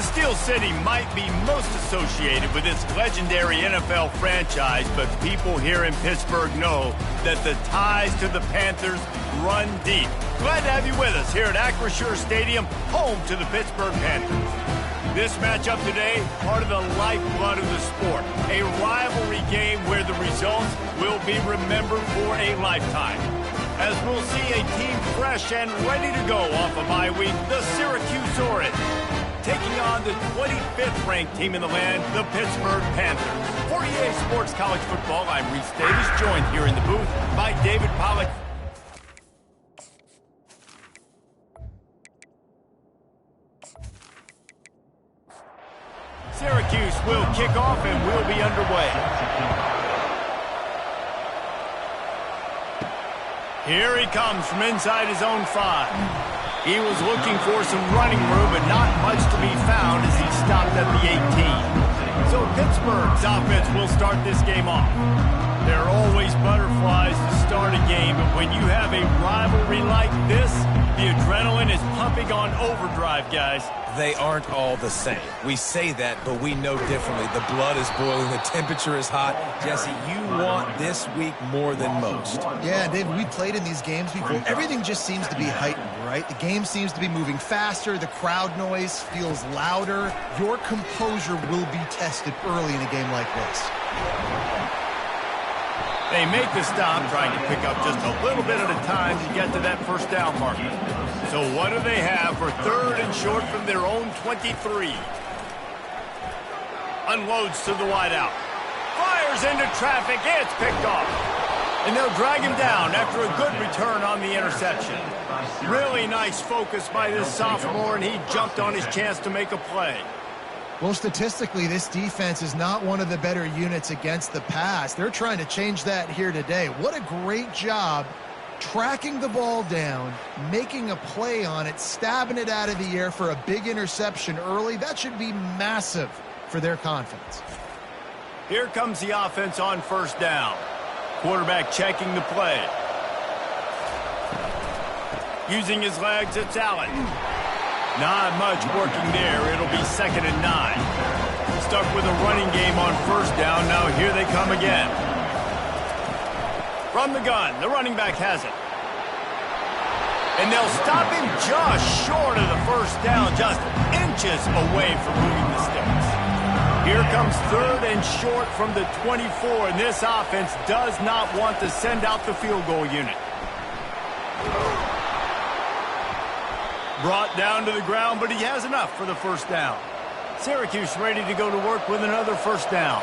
The Steel City might be most associated with this legendary NFL franchise, but people here in Pittsburgh know that the ties to the Panthers run deep. Glad to have you with us here at Acrisure Stadium, home to the Pittsburgh Panthers. This matchup today, part of the lifeblood of the sport. A rivalry game where the results will be remembered for a lifetime. As we'll see a team fresh and ready to go off a bye week, the Syracuse Orange, taking on the 25th ranked team in the land, the Pittsburgh Panthers. For EA Sports College Football, I'm Reese Davis, joined here in the booth by David Pollock. Syracuse will kick off and will be underway. Here he comes from inside his own 5. He was looking for some running room, but not much to be found as he stopped at the 18. So Pittsburgh's offense will start this game off. There are always butterflies to start a game, but when you have a rivalry like this, the adrenaline is pumping on overdrive, guys. They aren't all the same. We say that, but we know differently. The blood is boiling. The temperature is hot. Jesse, you want this week more than most. Yeah, David, we played in these games before. Everything just seems to be heightened, right? The game seems to be moving faster. The crowd noise feels louder. Your composure will be tested early in a game like this. They make the stop, trying to pick up just a little bit at a time to get to that first down marker. So what do they have for 3rd and short from their own 23? Unloads to the wideout. Fires into traffic. It's picked off. And they'll drag him down after a good return on the interception. Really nice focus by this sophomore, and he jumped on his chance to make a play. Well, statistically, this defense is not one of the better units against the pass. They're trying to change that here today. What a great job tracking the ball down, making a play on it, stabbing it out of the air for a big interception early. That should be massive for their confidence. Here comes the offense on first down. Quarterback checking the play. Using his legs, it's Allen. Not much working there. It'll be 2nd and 9. Stuck with a running game on first down. Now here they come again. From the gun, the running back has it. And they'll stop him just short of the first down, just inches away from moving the sticks. Here comes 3rd and short from the 24, and this offense does not want to send out the field goal unit. Brought down to the ground, but he has enough for the first down. Syracuse ready to go to work with another first down.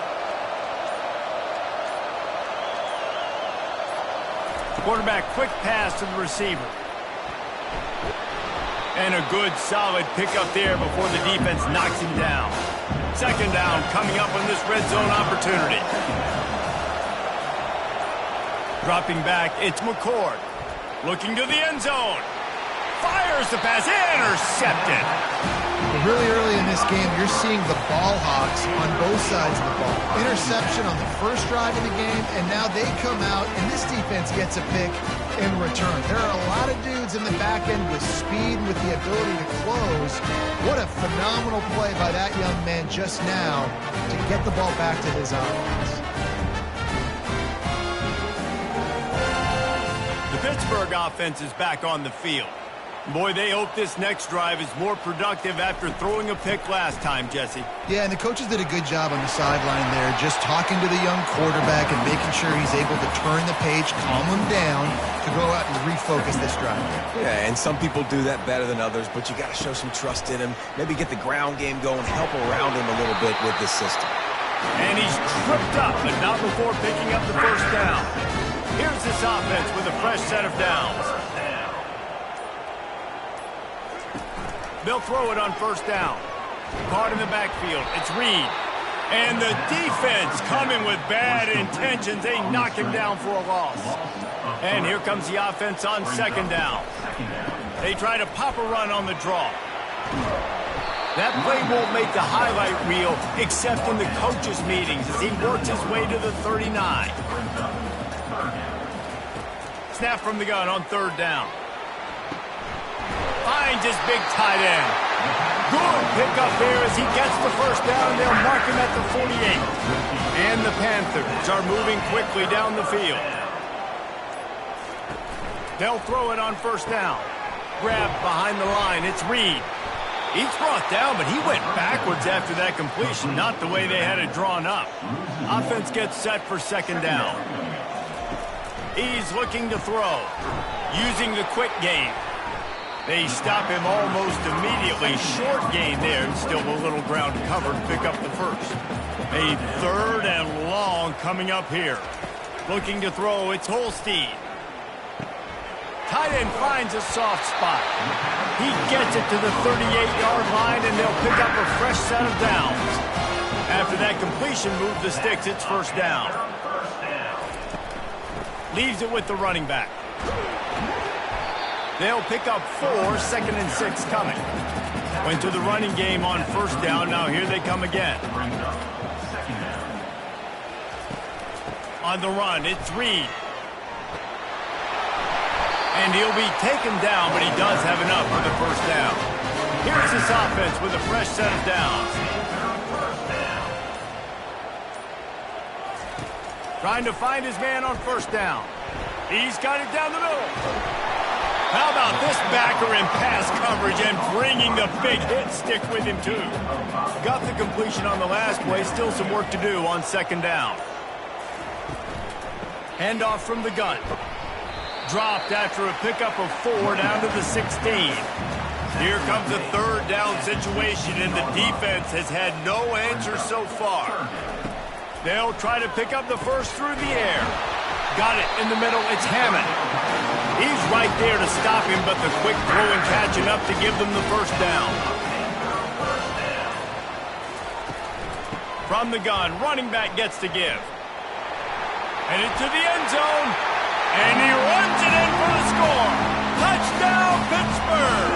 Quarterback quick pass to the receiver. And a good solid pickup there before the defense knocks him down. 2nd down coming up on this red zone opportunity. Dropping back, it's McCord. Looking to the end zone. Fires the pass, intercepted. Really early in this game, you're seeing the ball hawks on both sides of the ball. Interception on the first drive of the game, and now they come out, and this defense gets a pick in return. There are a lot of dudes in the back end with speed, with the ability to close. What a phenomenal play by that young man just now to get the ball back to his offense. The Pittsburgh offense is back on the field. Boy, they hope this next drive is more productive after throwing a pick last time, Jesse. Yeah, and the coaches did a good job on the sideline there, just talking to the young quarterback and making sure he's able to turn the page, calm him down, to go out and refocus this drive. Yeah, and some people do that better than others, but you got to show some trust in him, maybe get the ground game going, help around him a little bit with this system. And he's tripped up, but not before picking up the first down. Here's this offense with a fresh set of downs. They'll throw it on first down. Caught in the backfield. It's Reed. And the defense coming with bad intentions. They knock him down for a loss. And here comes the offense on 2nd down. They try to pop a run on the draw. That play won't make the highlight reel except in the coaches' meetings as he works his way to the 39. Snap from the gun on 3rd down. Finds his big tight end. Good pickup there as he gets the first down. They'll mark him at the 48. And the Panthers are moving quickly down the field. They'll throw it on first down. Grabbed behind the line. It's Reed. He's brought down, but he went backwards after that completion, not the way they had it drawn up. Offense gets set for second down. He's looking to throw, using the quick game. They stop him almost immediately. Short gain there, and still a little ground covered. Pick up the first. A third and long coming up here. Looking to throw, it's Holstein. Tight end finds a soft spot. He gets it to the 38-yard line, and they'll pick up a fresh set of downs. After that completion, move the sticks, it's first down. Leaves it with the running back. They'll pick up 4, second and 6 coming. Went to the running game on first down, now here they come again. On the run, it's Reed. And he'll be taken down, but he does have enough for the first down. Here's this offense with a fresh set of downs. Trying to find his man on first down. He's got it down the middle. How about this backer in pass coverage and bringing the big hit stick with him, too. Got the completion on the last play. Still some work to do on second down. Handoff from the gun. Dropped after a pickup of 4 down to the 16. Here comes a third down situation, and the defense has had no answer so far. They'll try to pick up the first through the air. Got it in the middle. It's Hammond. He's right there to stop him, but the quick throw and catch enough to give them the first down. From the gun, running back gets to give. And into the end zone. And he runs it in for the score. Touchdown, Pittsburgh.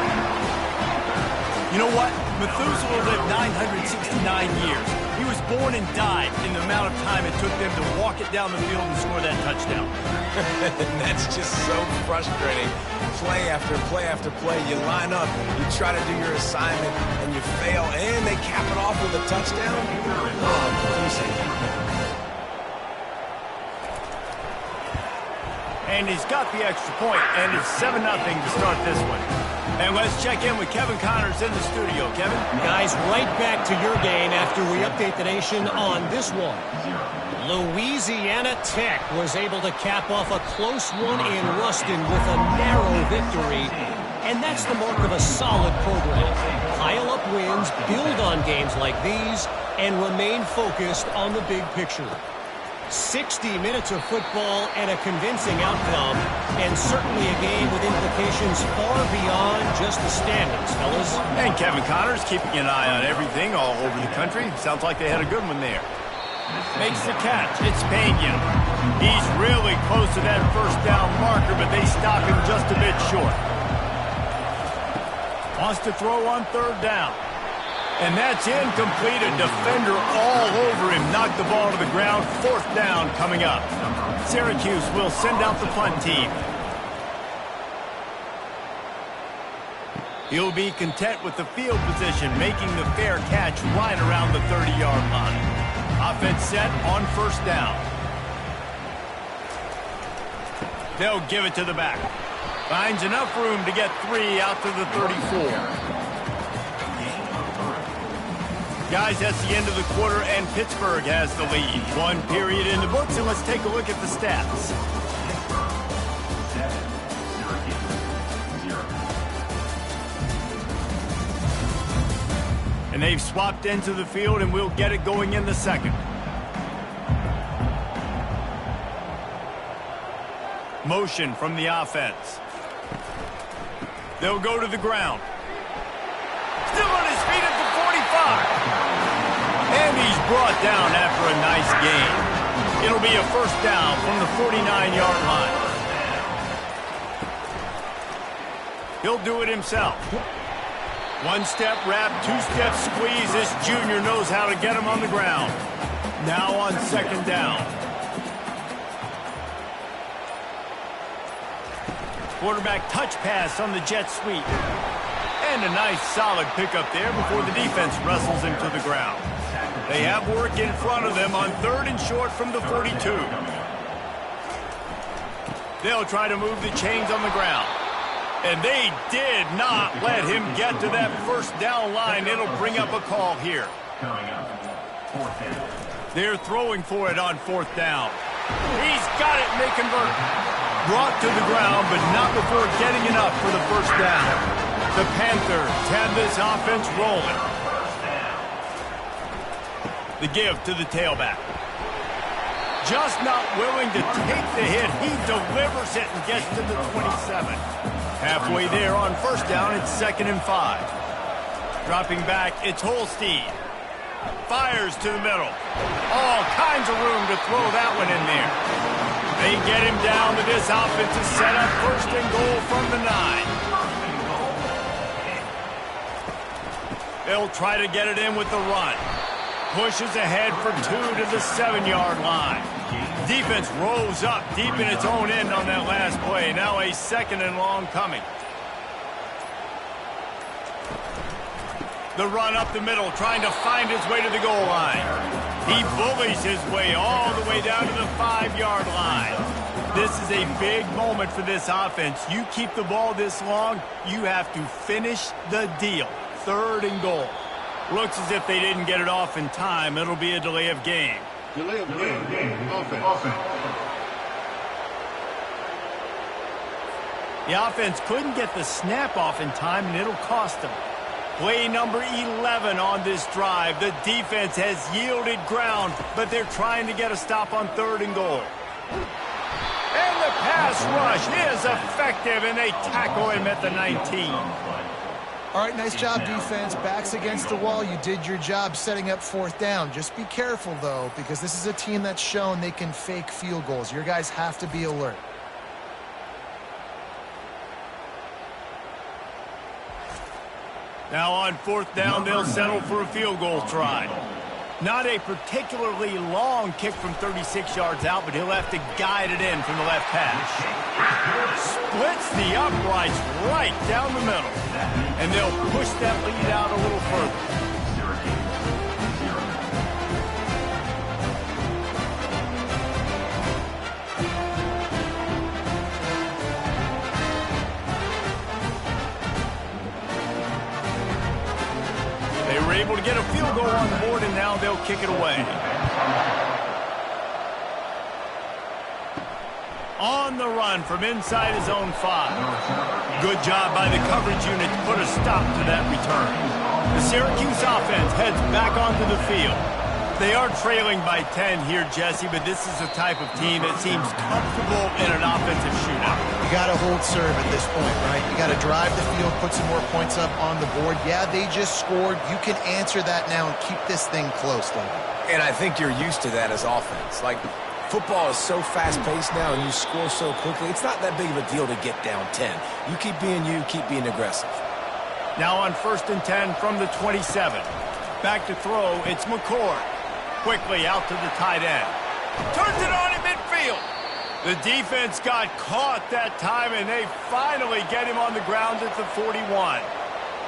You know what? Methuselah lived 969 years. He was born and died in the amount of time it took them to walk it down the field and score that touchdown. That's just so frustrating. Play after play after play. You line up, you try to do your assignment, and you fail, and they cap it off with a touchdown. And he's got the extra point, and it's 7-0 to start this one. And let's check in with Kevin Connors in the studio. Kevin? Guys, right back to your game after we update the nation on this one. Louisiana Tech was able to cap off a close one in Ruston with a narrow victory. And that's the mark of a solid program. Pile up wins, build on games like these, and remain focused on the big picture. 60 minutes of football and a convincing outcome, and certainly a game with implications far beyond just the standings, fellas. And Kevin Connors keeping an eye on everything all over the country. Sounds like they had a good one there. Makes the catch. It's Pena. He's really close to that first down marker, but they stop him just a bit short. Wants to throw on third down. And that's incomplete. A defender all over him. Knocked the ball to the ground. Fourth down coming up. Syracuse will send out the punt team. He'll be content with the field position, making the fair catch right around the 30-yard line. Offense set on first down. They'll give it to the back. Finds enough room to get 3 out to the 34. Guys, that's the end of the quarter, and Pittsburgh has the lead. 1 period in the books, and let's take a look at the stats. And they've swapped into the field, and we'll get it going in the second. Motion from the offense. They'll go to the ground. Still on his feet at the 45. And he's brought down after a nice gain. It'll be a first down from the 49-yard line. He'll do it himself. 1-step wrap, 2-step squeeze. This junior knows how to get him on the ground. Now on second down. Quarterback touch pass on the jet sweep. And a nice solid pickup there before the defense wrestles him to the ground. They have work in front of them on 3rd and short from the 42. They'll try to move the chains on the ground. And they did not let him get to that first down line. It'll bring up a call here. They're throwing for it on 4th down. He's got it, and they convert. Brought to the ground, but not before getting enough for the first down. The Panthers have this offense rolling. The give to the tailback. Just not willing to take the hit. He delivers it and gets to the 27. Halfway there on first down, it's 2nd and 5. Dropping back, it's Holstein. Fires to the middle. All kinds of room to throw that one in there. They get him down to this offensive setup. 1st and goal from the 9. They'll try to get it in with the run. Pushes ahead for 2 to the 7-yard line. Defense rolls up deep in its own end on that last play. Now a 2nd and long coming. The run up the middle, trying to find his way to the goal line. He bullies his way all the way down to the 5-yard line. This is a big moment for this offense. You keep the ball this long, you have to finish the deal. 3rd and goal. Looks as if they didn't get it off in time. It'll be a delay of game. Delay of game. Offense. The offense couldn't get the snap off in time, and it'll cost them. Play number 11 on this drive. The defense has yielded ground, but they're trying to get a stop on 3rd and goal. And the pass rush is effective, and they tackle him at the 19. All right, nice job, defense. Backs against the wall. You did your job setting up 4th down. Just be careful, though, because this is a team that's shown they can fake field goals. Your guys have to be alert. Now on 4th down, they'll settle for a field goal try. Not a particularly long kick from 36 yards out, but he'll have to guide it in from the left hash. Splits the uprights right down the middle. And they'll push that lead out a little further. They were able to get a field goal on the board, and now they'll kick it away. On the run from inside his own 5. Good job by the coverage unit to put a stop to that return. The Syracuse offense heads back onto the field. They are trailing by 10 here, Jesse, but this is the type of team that seems comfortable in an offensive shootout. You got to hold serve at this point, right? You got to drive the field, put some more points up on the board. Yeah, they just scored. You can answer that now and keep this thing close, though. And I think you're used to that as offense. Like, football is so fast-paced now and you score so quickly, it's not that big of a deal to get down 10. You, keep being aggressive. Now on 1st and 10 from the 27. Back to throw, it's McCord. Quickly out to the tight end. Turns it on in midfield. The defense got caught that time, and they finally get him on the ground at the 41.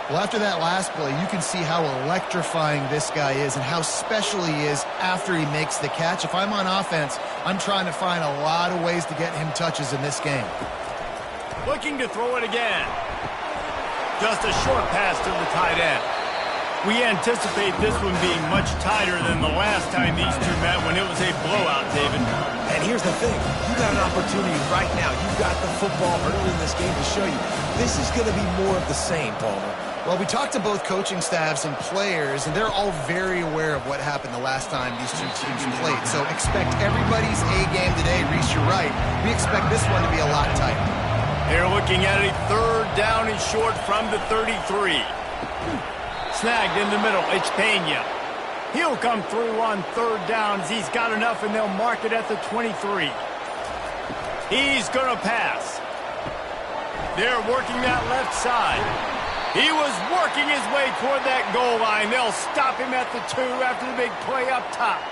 Well, after that last play, you can see how electrifying this guy is and how special he is after he makes the catch. If I'm on offense, I'm trying to find a lot of ways to get him touches in this game. Looking to throw it again. Just a short pass to the tight end. We anticipate this one being much tighter than the last time these two met when it was a blowout, David. And here's the thing. You got an opportunity right now. You've got the football early in this game to show you. This is going to be more of the same, Palmer. Well, we talked to both coaching staffs and players, and they're all very aware of what happened the last time these two teams played. So expect everybody's A game today. Reese, you're right. We expect this one to be a lot tighter. They're looking at a 3rd down and short from the 33. Snagged in the middle, it's Pena. He'll come through on 3rd down as he's got enough, and they'll mark it at the 23. He's going to pass. They're working that left side. He was working his way toward that goal line. They'll stop him at the 2 after the big play up top.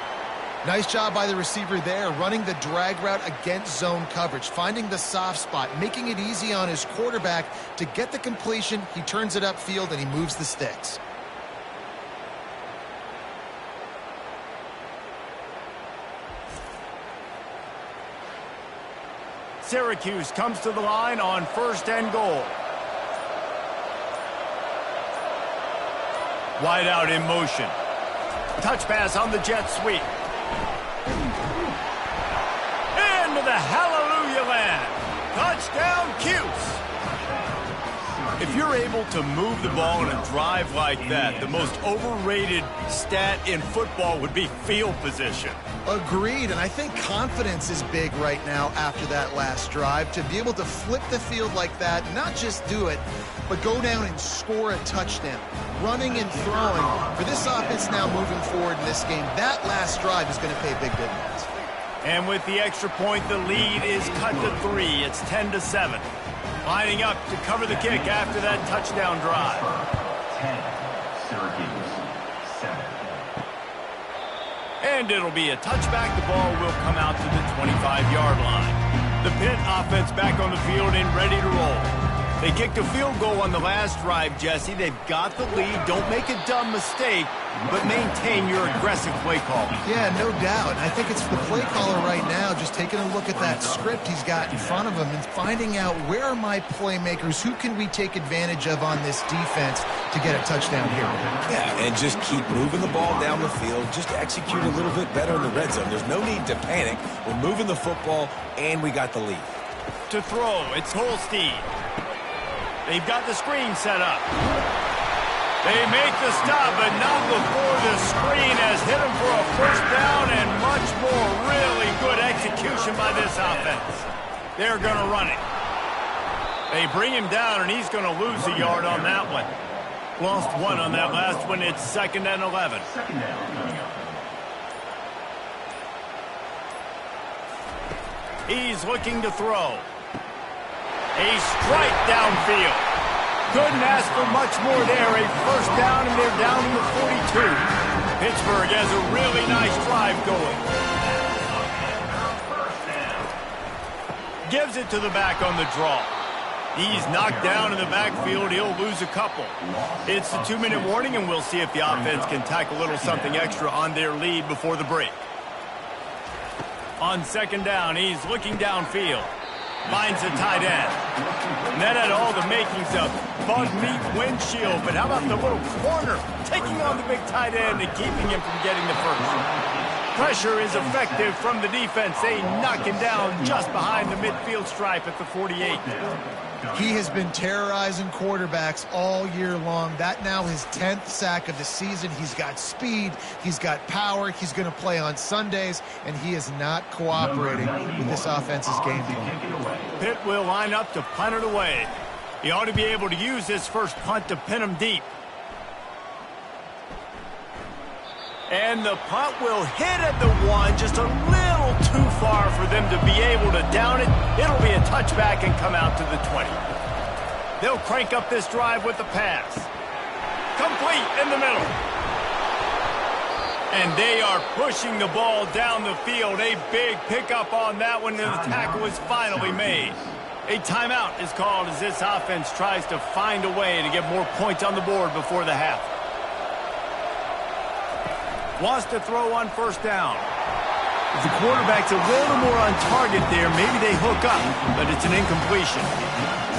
Nice job by the receiver there, running the drag route against zone coverage, finding the soft spot, making it easy on his quarterback to get the completion. He turns it upfield and he moves the sticks. Syracuse comes to the line on 1st and goal. Wide out in motion. Touch pass on the jet sweep. Into the hallelujah land. Touchdown, Cuse. If you're able to move the ball in a drive like that, the most overrated stat in football would be field position. Agreed, and I think confidence is big right now after that last drive. To be able to flip the field like that, not just do it, but go down and score a touchdown. Running and throwing. For this offense now moving forward in this game, that last drive is going to pay big dividends. And with the extra point, the lead is cut to 3. It's 10-7. Lining up to cover the kick after that touchdown drive. 10, Syracuse, 7. And it'll be a touchback. The ball will come out to the 25-yard line. The Pitt offense back on the field and ready to roll. They kicked a field goal on the last drive, Jesse. They've got the lead. Don't make a dumb mistake, but maintain your aggressive play call. Yeah, no doubt. I think it's the play caller right now just taking a look at that script he's got in front of him and finding out where are my playmakers, who can we take advantage of on this defense to get a touchdown here. Yeah, and just keep moving the ball down the field. Just execute a little bit better in the red zone. There's no need to panic. We're moving the football, and we got the lead. To throw, it's Holstein. They've got the screen set up. They make the stop, but not before the screen has hit them for a first down and much more. Really good execution by this offense. They're going to run it. They bring him down, and he's going to lose a yard on that one. Lost 1 on that last one. It's 2nd and 11. Second down coming up. He's looking to throw. A strike downfield. Couldn't ask for much more there. A first down, and they're down to the 42. Pittsburgh has a really nice drive going. Gives it to the back on the draw. He's knocked down in the backfield. He'll lose a couple. It's the 2-minute warning, and we'll see if the offense can tack a little something extra on their lead before the break. On 2nd down, he's looking downfield. Finds the tight end. And that had all the makings of bug meat windshield. But how about the little corner taking on the big tight end and keeping him from getting the first? Pressure is effective from the defense. They knock him down just behind the midfield stripe at the 48. He has been terrorizing quarterbacks all year long. That now his 10th sack of the season. He's got speed. He's got power. He's going to play on Sundays, and he is not cooperating with this offense's game plan. Pitt will line up to punt it away. He ought to be able to use his first punt to pin him deep. And the punt will hit at the 1, just a little too far for them to be able to down it. It'll be a touchback and come out to the 20. They'll crank up this drive with the pass. Complete in the middle. And they are pushing the ball down the field. A big pickup on that one, and the tackle is finally made. A timeout is called as this offense tries to find a way to get more points on the board before the half. Wants to throw on 1st down. If the quarterback's a little more on target there, maybe they hook up, but it's an incompletion.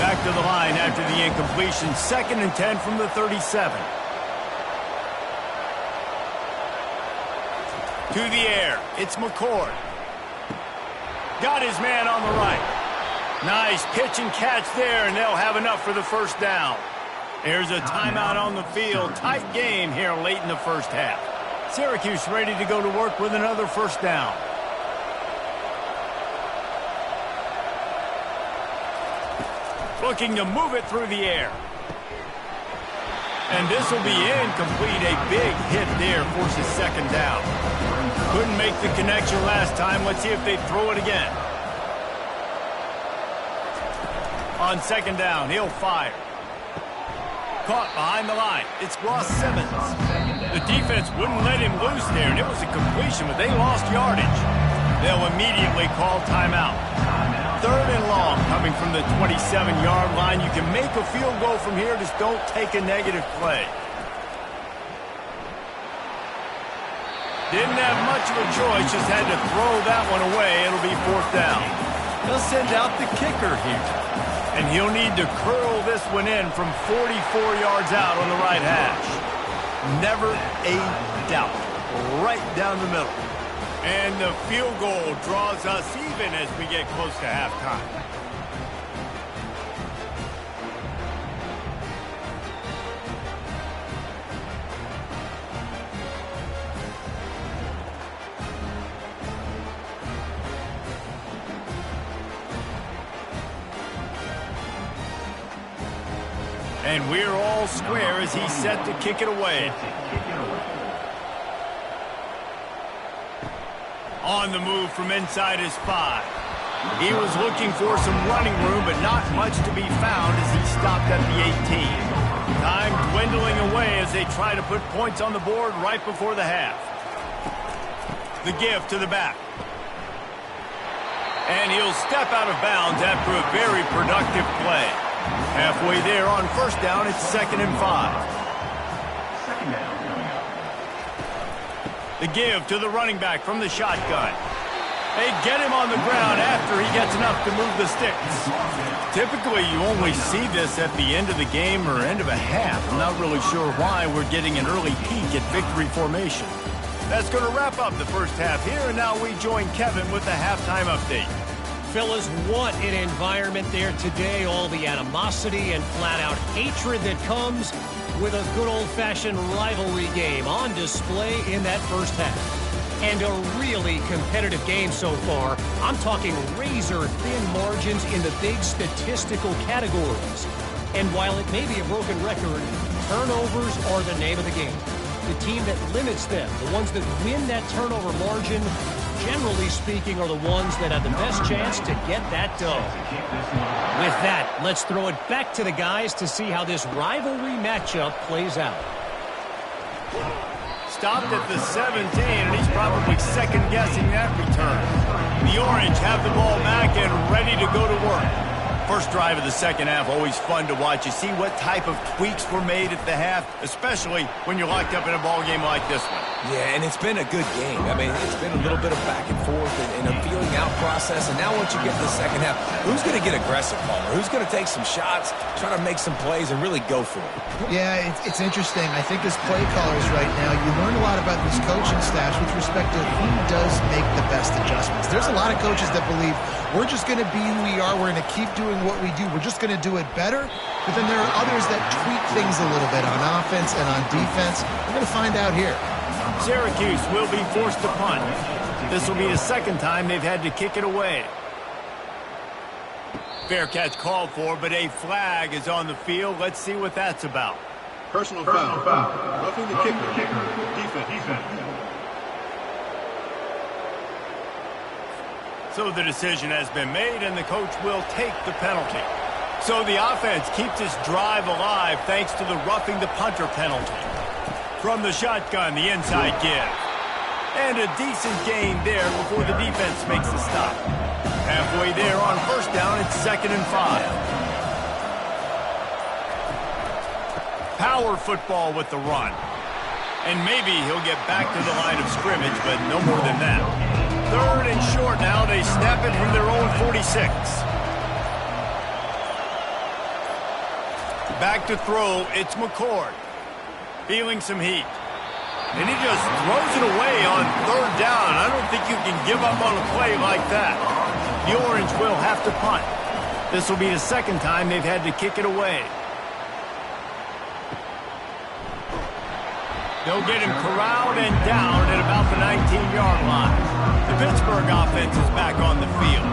Back to the line after the incompletion. 2nd and 10 from the 37. To the air. It's McCord. Got his man on the right. Nice pitch and catch there, and they'll have enough for the first down. There's a timeout on the field. Tight game here late in the first half. Syracuse ready to go to work with another first down. Looking to move it through the air. And this will be incomplete. A big hit there forces 2nd down. Couldn't make the connection last time. Let's see if they throw it again. On 2nd down, he'll fire. Caught behind the line. It's Ross Simmons. The defense wouldn't let him loose there, and it was a completion, but they lost yardage. They'll immediately call timeout. 3rd and long coming from the 27-yard line. You can make a field goal from here, just don't take a negative play. Didn't have much of a choice, just had to throw that one away. It'll be 4th down. They'll send out the kicker here. And he'll need to curl this one in from 44 yards out on the right hash. Never a doubt. Right down the middle. And the field goal draws us even as we get close to halftime. And we're all square as he's set to kick it away. On the move from inside his 5. He was looking for some running room, but not much to be found as he stopped at the 18. Time dwindling away as they try to put points on the board right before the half. The give to the back. And he'll step out of bounds after a very productive play. Halfway there on 1st down, it's 2nd and 5. The give to the running back from the shotgun. They get him on the ground after he gets enough to move the sticks. Typically, you only see this at the end of the game or end of a half. I'm not really sure why we're getting an early peek at victory formation. That's going to wrap up the first half here, and now we join Kevin with the halftime update. Fellas, what an environment there today. All the animosity and flat-out hatred that comes with a good old-fashioned rivalry game on display in that first half. And a really competitive game so far. I'm talking razor-thin margins in the big statistical categories. And while it may be a broken record, turnovers are the name of the game. The team that limits them, the ones that win that turnover margin, generally speaking, are the ones that have the best chance to get that done. With that, let's throw it back to the guys to see how this rivalry matchup plays out. Stopped at the 17, and he's probably second-guessing that return. The Orange have the ball back and ready to go to work. First drive of the second half, always fun to watch. You see what type of tweaks were made at the half, especially when you're locked up in a ball game like this one. Yeah, and it's been a good game. I mean, it's been a little bit of back and forth and a feeling out process. And now once you get to the second half, who's going to get aggressive, Palmer? Who's going to take some shots, try to make some plays, and really go for it? Yeah, it's interesting. I think as play callers right now, you learn a lot about this coaching staff with respect to who does make the best adjustments. There's a lot of coaches that believe we're just going to be who we are. We're going to keep doing what we do. We're just going to do it better. But then there are others that tweak things a little bit on offense and on defense. We're going to find out here. Syracuse will be forced to punt. This will be the second time they've had to kick it away. Fair catch called for, but a flag is on the field. Let's see what that's about. Personal foul. Roughing the kicker. Defense. So the decision has been made, and the coach will take the penalty. So the offense keeps its drive alive thanks to the roughing the punter penalty. From the shotgun, the inside give. And a decent gain there before the defense makes the stop. Halfway there on 1st down, it's 2nd and 5. Power football with the run. And maybe he'll get back to the line of scrimmage, but no more than that. 3rd and short now. They snap it from their own 46. Back to throw. It's McCord. Feeling some heat. And he just throws it away on 3rd down. I don't think you can give up on a play like that. The Orange will have to punt. This will be the second time they've had to kick it away. They'll get him corralled and down at about the 19-yard line. The Pittsburgh offense is back on the field.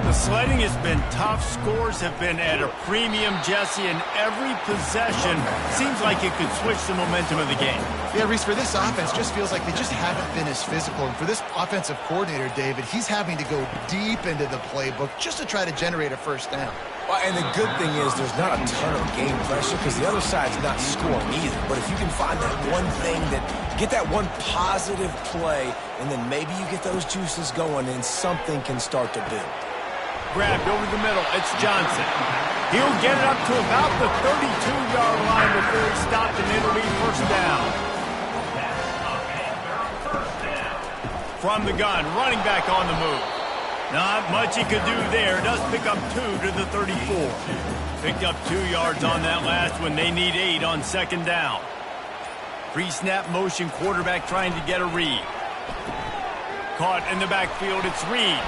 The sledding has been tough. Scores have been at a premium, Jesse, and every possession seems like it could switch the momentum of the game. Yeah, Reese, for this offense, just feels like they just haven't been as physical. And for this offensive coordinator, David, he's having to go deep into the playbook just to try to generate a first down. Well, and the good thing is there's not a ton of game pressure because the other side's not scoring either. But if you can find that one thing get that one positive play, and then maybe you get those juices going and something can start to build. Grabbed over the middle. It's Johnson. He'll get it up to about the 32-yard line before he stopped, and it'll be first down. From the gun, running back on the move. Not much he could do there. Does pick up 2 to the 34. Picked up 2 yards on that last one. They need 8 on second down. Pre-snap motion, quarterback trying to get a read. Caught in the backfield, it's Reed.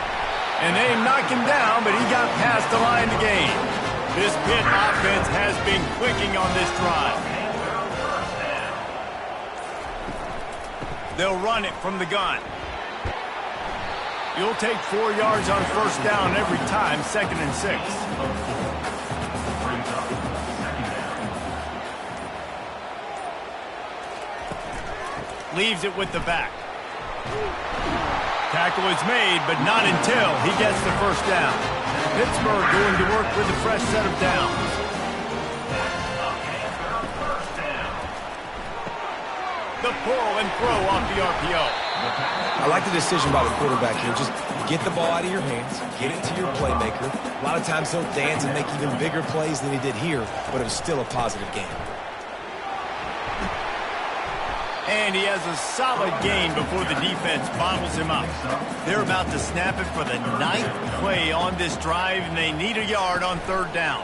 And they knock him down, but he got past the line to gain. This Pitt offense has been clicking on this drive. They'll run it from the gun. You'll take 4 yards on first down every time, 2nd and 6. Leaves it with the back. Tackle is made, but not until he gets the first down. Pittsburgh going to work with a fresh set of downs. The pull and throw off the RPO. I like the decision by the quarterback here. Just get the ball out of your hands, get it to your playmaker. A lot of times he'll dance and make even bigger plays than he did here, but it was still a positive game. And he has a solid gain before the defense bottles him up. They're about to snap it for the 9th play on this drive, and they need a yard on 3rd down.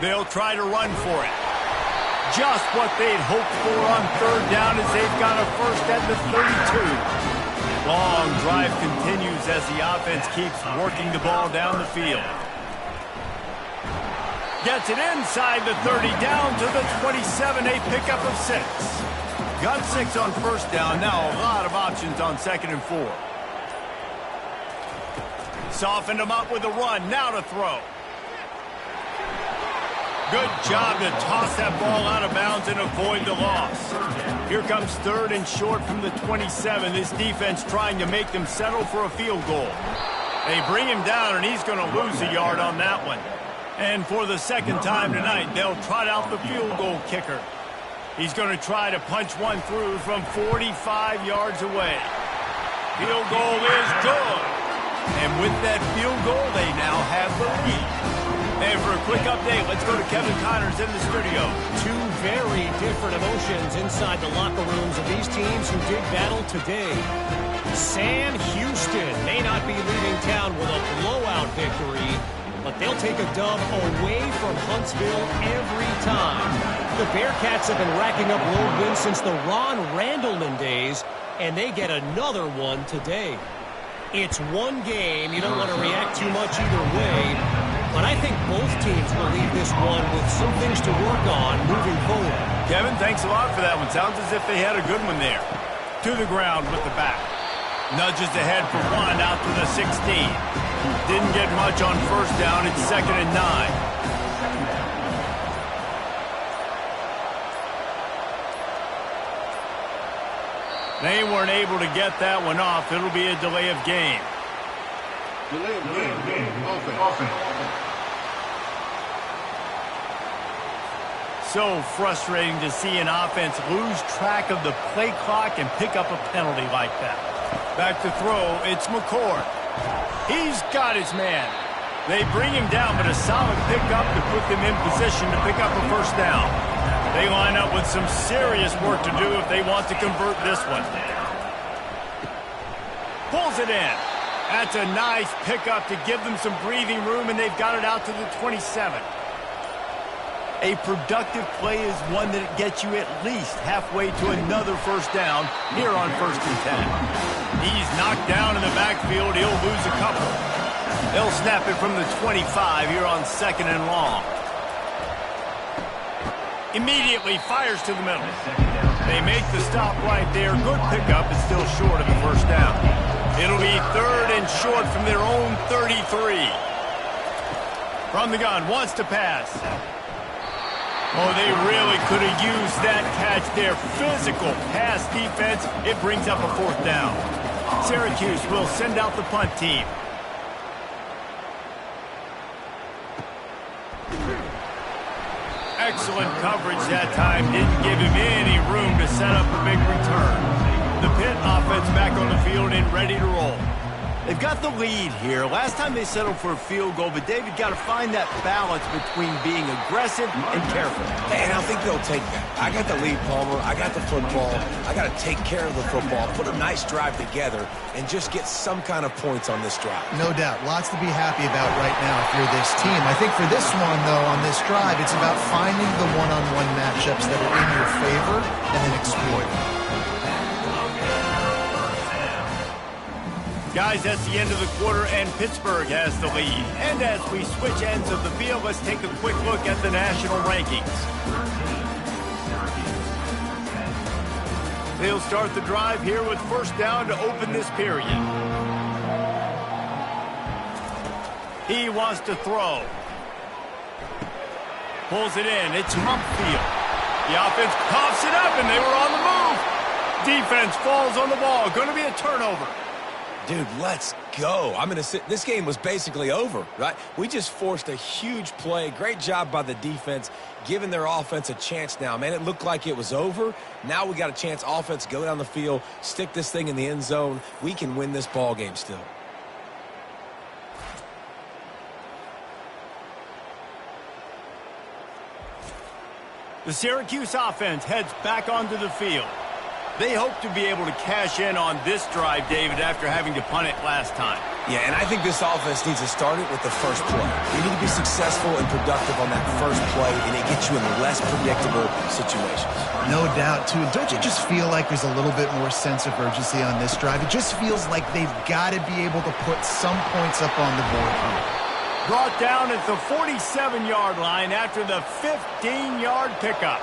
They'll try to run for it. Just what they'd hoped for on 3rd down as they've got a first at the 32. Long drive continues as the offense keeps working the ball down the field. Gets it inside the 30, down to the 27, a pickup of 6. Got 6 on first down. Now a lot of options on 2nd and 4. Softened him up with a run. Now to throw. Good job to toss that ball out of bounds and avoid the loss. Here comes 3rd and short from the 27. This defense trying to make them settle for a field goal. They bring him down, and he's going to lose a yard on that one. And for the 2nd time tonight, they'll trot out the field goal kicker. He's going to try to punch one through from 45 yards away. Field goal is good. And with that field goal, they now have the lead. And for a quick update, let's go to Kevin Connors in the studio. 2 very different emotions inside the locker rooms of these teams who did battle today. Sam Houston may not be leaving town with a blowout victory, but they'll take a dub away from Huntsville every time. The Bearcats have been racking up road wins since the Ron Randleman days, and they get another one today. It's one game. You don't want to react too much either way, but I think both teams will leave this one with some things to work on moving forward. Kevin, thanks a lot for that one. Sounds as if they had a good one there. To the ground with the back. Nudges ahead for 1 out to the 16. Didn't get much on first down. It's 2nd and 9. They weren't able to get that one off. It'll be a delay of game. Delay of game. Offense. So frustrating to see an offense lose track of the play clock and pick up a penalty like that. Back to throw, it's McCord. He's got his man. They bring him down, but a solid pickup to put them in position to pick up a first down. They line up with some serious work to do if they want to convert this one. Pulls it in. That's a nice pickup to give them some breathing room, and they've got it out to the 27. A productive play is one that gets you at least halfway to another first down here on 1st and 10. He's knocked down in the backfield. He'll lose a couple. They'll snap it from the 25 here on 2nd and long. Immediately fires to the middle. They make the stop right there. Good pickup, but still short of the first down. It'll be 3rd and short from their own 33. From the gun, wants to pass. Oh, they really could have used that catch there. Physical pass defense. It brings up a 4th down. Syracuse will send out the punt team. Excellent coverage that time. Didn't give him any room to set up a big return. The Pitt offense back on the field and ready to roll. They've got the lead here. Last time they settled for a field goal, but David got to find that balance between being aggressive and careful. And I think they'll take that. I got the lead, Palmer. I got the football. I got to take care of the football, put a nice drive together, and just get some kind of points on this drive. No doubt. Lots to be happy about right now if you're this team. I think for this one, though, on this drive, it's about finding the one-on-one matchups that are in your favor and then exploiting. Guys, that's the end of the quarter, and Pittsburgh has the lead. And as we switch ends of the field, let's take a quick look at the national rankings. They'll start the drive here with 1st down to open this period. He wants to throw. Pulls it in. It's Humpfield. The offense coughs it up, and they were on the move. Defense falls on the ball. Going to be a turnover. Dude, let's go. I'm going to sit. This game was basically over, right? We just forced a huge play. Great job by the defense, giving their offense a chance now. Man, it looked like it was over. Now we got a chance. Offense, go down the field, stick this thing in the end zone. We can win this ball game still. The Syracuse offense heads back onto the field. They hope to be able to cash in on this drive, David, after having to punt it last time. Yeah, and I think this offense needs to start it with the first play. You need to be successful and productive on that first play, and it gets you in less predictable situations. No doubt, too. Don't you just feel like there's a little bit more sense of urgency on this drive? It just feels like they've got to be able to put some points up on the board here. Brought down at the 47-yard line after the 15-yard pickup.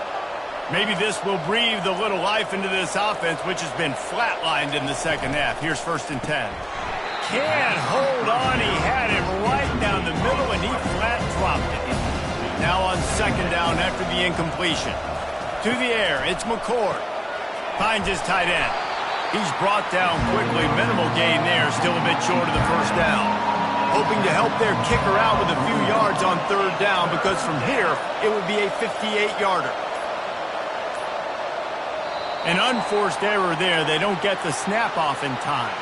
Maybe this will breathe a little life into this offense, which has been flatlined in the second half. Here's 1st and 10. Can't hold on. He had him right down the middle, and he flat dropped it. Now on 2nd down after the incompletion. To the air, it's McCord. Finds his tight end. He's brought down quickly. Minimal gain there, still a bit short of the 1st down. Hoping to help their kicker out with a few yards on 3rd down, because from here, it would be a 58-yarder. An unforced error there. They don't get the snap off in time.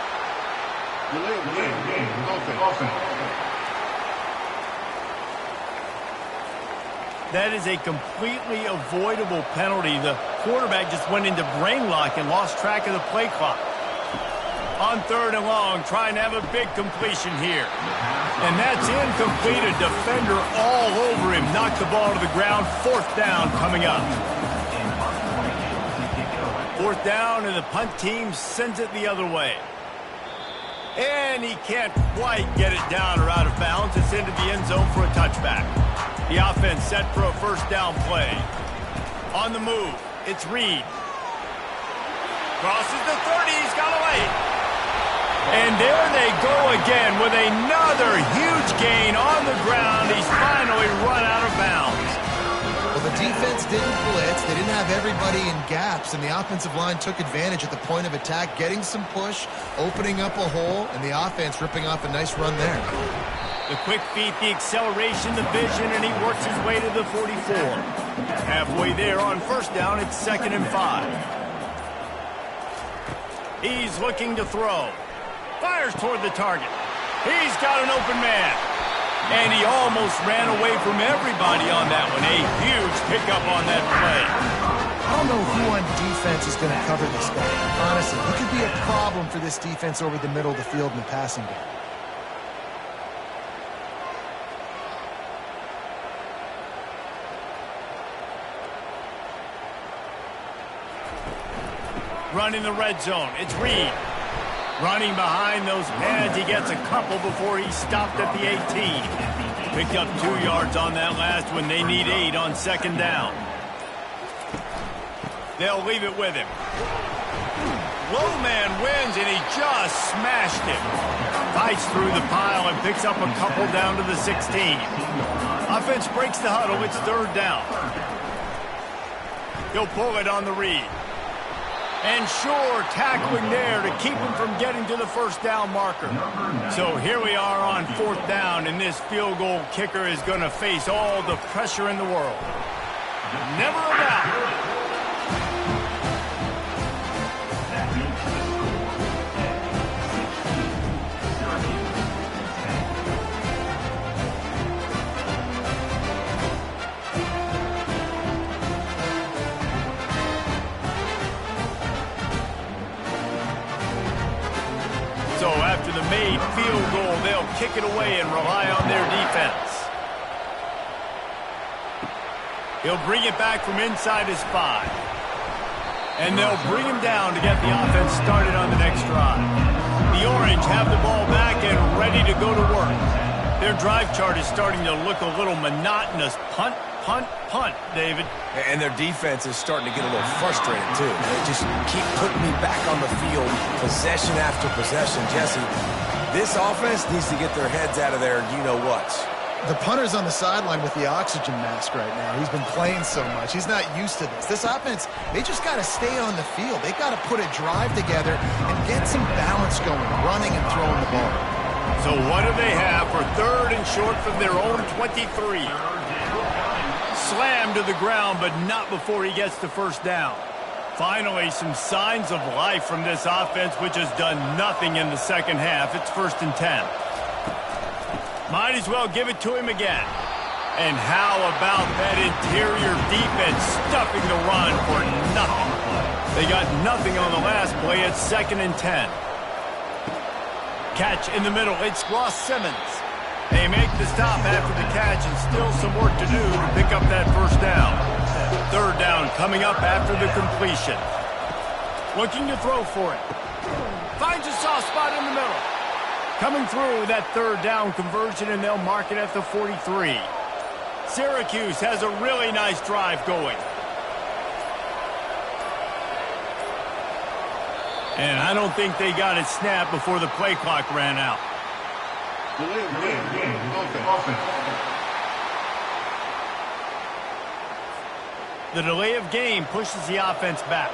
That is a completely avoidable penalty. The quarterback just went into brain lock and lost track of the play clock. On 3rd and long, trying to have a big completion here. And that's incomplete. A defender all over him. Knocked the ball to the ground. 4th down coming up. 4th down, and the punt team sends it the other way. And he can't quite get it down or out of bounds. It's into the end zone for a touchback. The offense set for a 1st down play. On the move, it's Reed. Crosses the 30, he's got away. And there they go again with another huge gain on the ground. He's finally run out of bounds. Well, the defense didn't blitz. They didn't have everybody in gaps, and the offensive line took advantage at the point of attack, getting some push, opening up a hole, and the offense ripping off a nice run there. The quick feet, the acceleration, the vision, and he works his way to the 44. Halfway there on 1st down, it's 2nd and 5. He's looking to throw. Fires toward the target. He's got an open man. And he almost ran away from everybody on that one. A huge pickup on that play. I don't know who on defense is going to cover this guy. Honestly, he could be a problem for this defense over the middle of the field in the passing game. Running the red zone. It's Reed. Running behind those pads, he gets a couple before he stopped at the 18. Picked up 2 yards on that last one. They need 8 on 2nd down. They'll leave it with him. Low man wins, and he just smashed it. Fights through the pile and picks up a couple down to the 16. Offense breaks the huddle. It's third down. He'll pull it on the read. And sure, tackling there to keep him from getting to the first down marker. So here we are on fourth down, and this field goal kicker is going to face all the pressure in the world. Never a doubt. So after the made field goal, they'll kick it away and rely on their defense. He'll bring it back from inside his 5. And they'll bring him down to get the offense started on the next drive. The Orange have the ball back and ready to go to work. Their drive chart is starting to look a little monotonous. Punt, punt, punt, David. And their defense is starting to get a little frustrated, too. They just keep putting me back on the field, possession after possession. Jesse, this offense needs to get their heads out of their you-know-whats. The punter's on the sideline with the oxygen mask right now. He's been playing so much. He's not used to this. This offense, they just got to stay on the field. They got to put a drive together and get some balance going, running and throwing the ball. So what do they have for third and short from their own 23? Slammed to the ground, but not before he gets the first down. Finally, some signs of life from this offense, which has done nothing in the second half. It's 1st and 10. Might as well give it to him again. And how about that interior defense stuffing the run for nothing? They got nothing on the last play. It's 2nd and 10. Catch in the middle. It's Ross Simmons. They make the stop after the catch and still some work to do to pick up that first down. Third down coming up after the completion. Looking to throw for it. Finds a soft spot in the middle. Coming through that third down conversion, and they'll mark it at the 43. Syracuse has a really nice drive going. And I don't think they got it snapped before the play clock ran out. The delay of game pushes the offense back.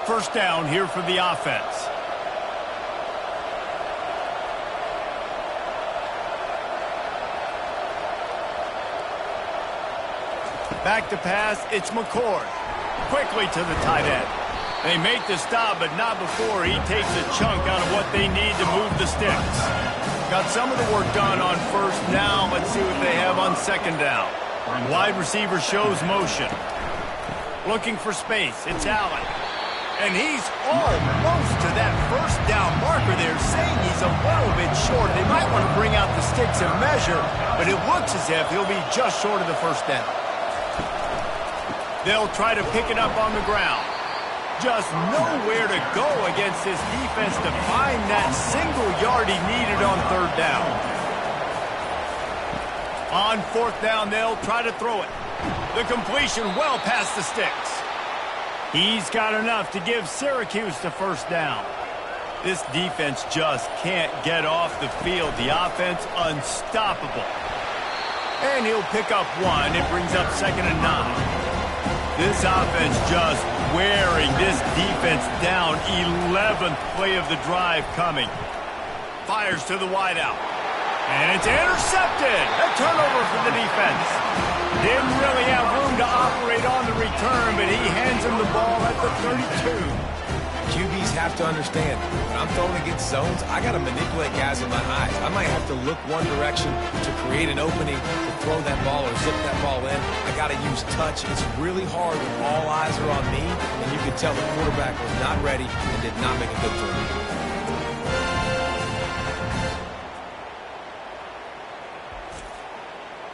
First down here for the offense. Back to pass, it's McCord. Quickly to the tight end. They make the stop, but not before he takes a chunk out of what they need to move the sticks. Got some of the work done on first. Now let's see what they have on second down. Wide receiver shows motion. Looking for space. It's Allen. And he's almost to that first down marker there, saying he's a little bit short. They might want to bring out the sticks and measure, but it looks as if he'll be just short of the first down. They'll try to pick it up on the ground. Just nowhere to go against this defense to find that single yard he needed on third down. On fourth down, they'll try to throw it. The completion well past the sticks. He's got enough to give Syracuse the first down. This defense just can't get off the field. The offense unstoppable. And he'll pick up one. It brings up 2nd and 9. This offense just wearing this defense down. 11th play of the drive coming. Fires to the wideout. And it's intercepted. A turnover for the defense. Didn't really have room to operate on the return, but he hands him the ball at the 32. QBs have to understand, when I'm throwing against zones, I got to manipulate guys in my eyes. I might have to look one direction to create an opening to throw that ball or zip that ball in. I got to use touch. It's really hard when all eyes are on me, and you can tell the quarterback was not ready and did not make a good throw.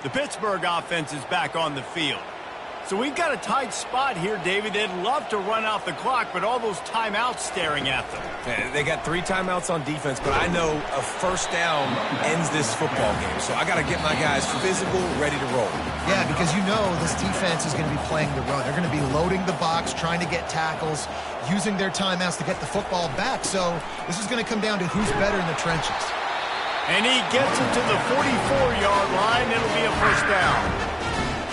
The Pittsburgh offense is back on the field. So we've got a tight spot here, David. They'd love to run out the clock, but all those timeouts staring at them. They got 3 timeouts on defense, but I know a first down ends this football game. So I got to get my guys physical, ready to roll. Yeah, because you know this defense is going to be playing the run. They're going to be loading the box, trying to get tackles, using their timeouts to get the football back. So this is going to come down to who's better in the trenches. And he gets it to the 44-yard line. It'll be a first down.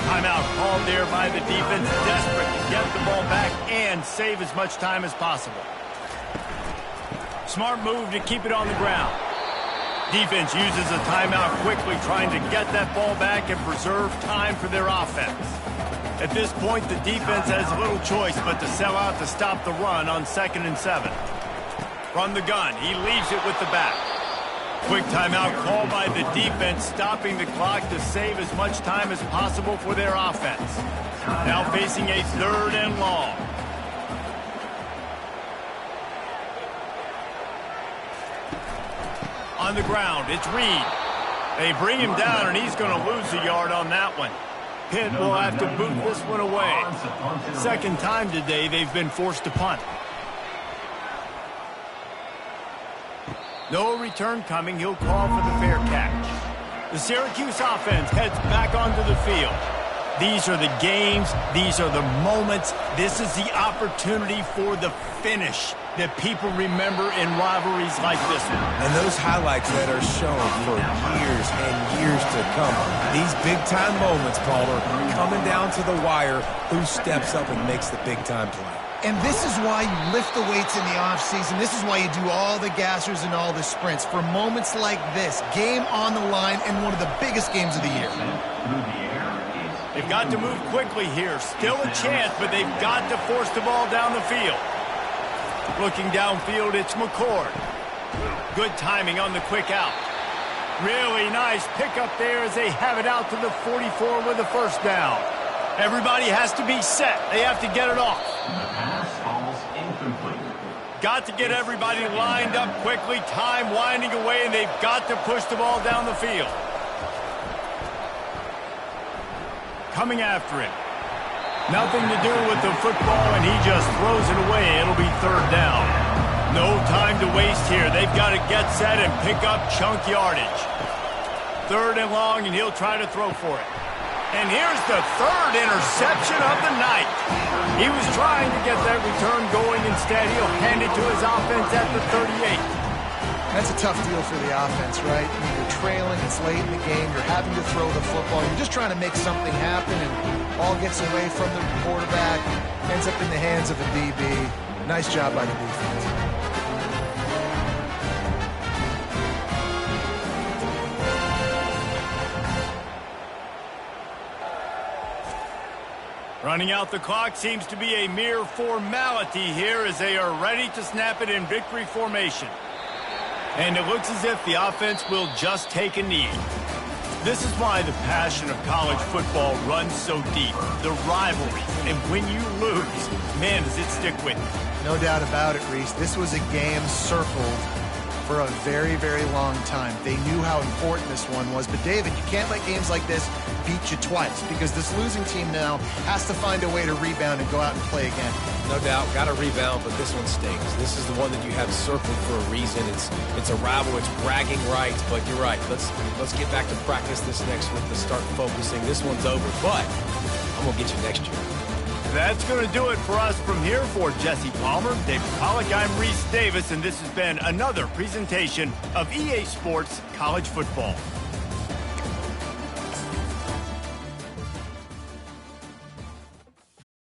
Timeout called there by the defense, desperate to get the ball back and save as much time as possible. Smart move to keep it on the ground. Defense uses a timeout quickly, trying to get that ball back and preserve time for their offense. At this point, the defense has little choice but to sell out to stop the run on 2nd and 7. From the gun, he leaves it with the back. Quick timeout called by the defense, stopping the clock to save as much time as possible for their offense. Now facing a 3rd and long. On the ground, it's Reed. They bring him down, and he's going to lose a yard on that one. Pitt will have to boot this one away. 2nd time today they've been forced to punt. No return coming. He'll call for the fair catch. The Syracuse offense heads back onto the field. These are the games. These are the moments. This is the opportunity for the finish that people remember in rivalries like this one. And those highlights that are shown for years and years to come. These big-time moments, Palmer, coming down to the wire, who steps up and makes the big-time play. And this is why you lift the weights in the offseason. This is why you do all the gassers and all the sprints. For moments like this, game on the line and one of the biggest games of the year. They've got to move quickly here. Still a chance, but they've got to force the ball down the field. Looking downfield, it's McCord. Good timing on the quick out. Really nice pickup there as they have it out to the 44 with a first down. Everybody has to be set. They have to get it off. Got to get everybody lined up quickly. Time winding away, and they've got to push the ball down the field. Coming after him. Nothing to do with the football, and he just throws it away. It'll be 3rd down. No time to waste here. They've got to get set and pick up chunk yardage. 3rd and long, and he'll try to throw for it. And here's the 3rd interception of the night. He was trying to get that return going. Instead, he'll hand it to his offense at the 38. That's a tough deal for the offense, right? I mean, you're trailing, it's late in the game, you're having to throw the football. You're just trying to make something happen, and ball gets away from the quarterback, ends up in the hands of a DB. Nice job by the defense. Running out the clock seems to be a mere formality here as they are ready to snap it in victory formation. And it looks as if the offense will just take a knee. This is why the passion of college football runs so deep. The rivalry. And when you lose, man, does it stick with you. No doubt about it, Reese. This was a game circled for a very, very long time. They knew how important this one was. But, David, you can't let games like this beat you twice because this losing team now has to find a way to rebound and go out and play again. No doubt, got to rebound, but this one stings. This is the one that you have circled for a reason. It's a rival, it's bragging rights, but you're right. Let's get back to practice this next week. Let's start focusing. This one's over, but I'm going to get you next year. That's going to do it for us from here. For Jesse Palmer, David Pollock, I'm Reese Davis, and this has been another presentation of EA Sports College Football.